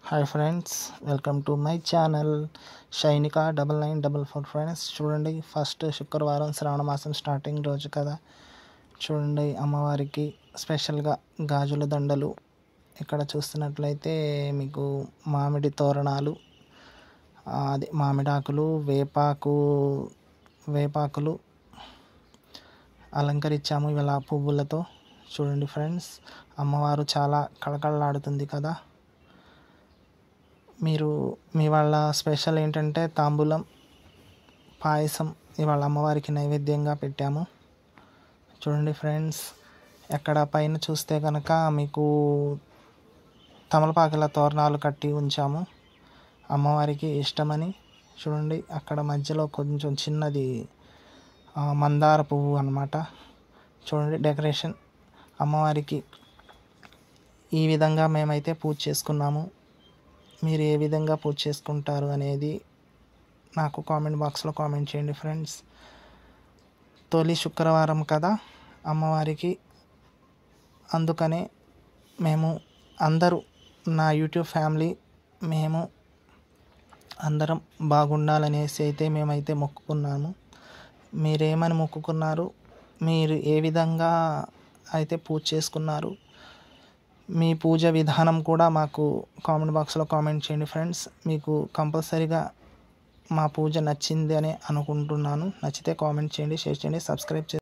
Hi friends, welcome to my channel Shainika 9944 friends. చూడండి, first శుక్రవారం శ్రావణ మాసం స్టార్టింగ్ రోజు కదా. చూడండి, అమ్మవారికి స్పెషల్గా గాజుల దండలు. ఇక్కడ చూస్తున్నట్లయితే మీకు మామిడి తోరణాలు, అది మామిడాకులు, వేపాకులు అలంకరించాము ఇలా పువ్వులతో. చూడండి ఫ్రెండ్స్, అమ్మవారు చాలా కళకళలాడుతుంది కదా. మీ వాళ్ళ స్పెషల్ ఏంటంటే తాంబూలం, పాయసం ఇవాళ అమ్మవారికి నైవేద్యంగా పెట్టాము. చూడండి ఫ్రెండ్స్, ఎక్కడ పైన చూస్తే కనుక మీకు తమలపాకుల తోరణాలు కట్టి ఉంచాము, అమ్మవారికి ఇష్టమని. చూడండి, అక్కడ మధ్యలో కొంచెం చిన్నది మందార పువ్వు అన్నమాట. చూడండి డెకరేషన్. అమ్మవారికి ఈ విధంగా మేమైతే పూజ చేసుకున్నాము. మీరు ఏ విధంగా పూజ చేసుకుంటారు అనేది నాకు కామెంట్ బాక్స్లో కామెంట్ చేయండి ఫ్రెండ్స్. తొలి శుక్రవారం కదా అమ్మవారికి, అందుకనే మేము అందరూ, నా యూట్యూబ్ ఫ్యామిలీ, మేము అందరం బాగుండాలనేసి అయితే మేమైతే మొక్కుకున్నాము. మీరేమని మొక్కుకున్నారు, మీరు ఏ విధంగా అయితే పూజ చేసుకున్నారు, మీ పూజ విధానం కూడా మాకు కామెంట్ బాక్స్లో కామెంట్ చేయండి ఫ్రెండ్స్. మీకు కంపల్సరీగా మా పూజ నచ్చింది అని అనుకుంటున్నాను. నచ్చితే కామెంట్ చేయండి, షేర్ చేయండి, సబ్స్క్రైబ్ చేయండి.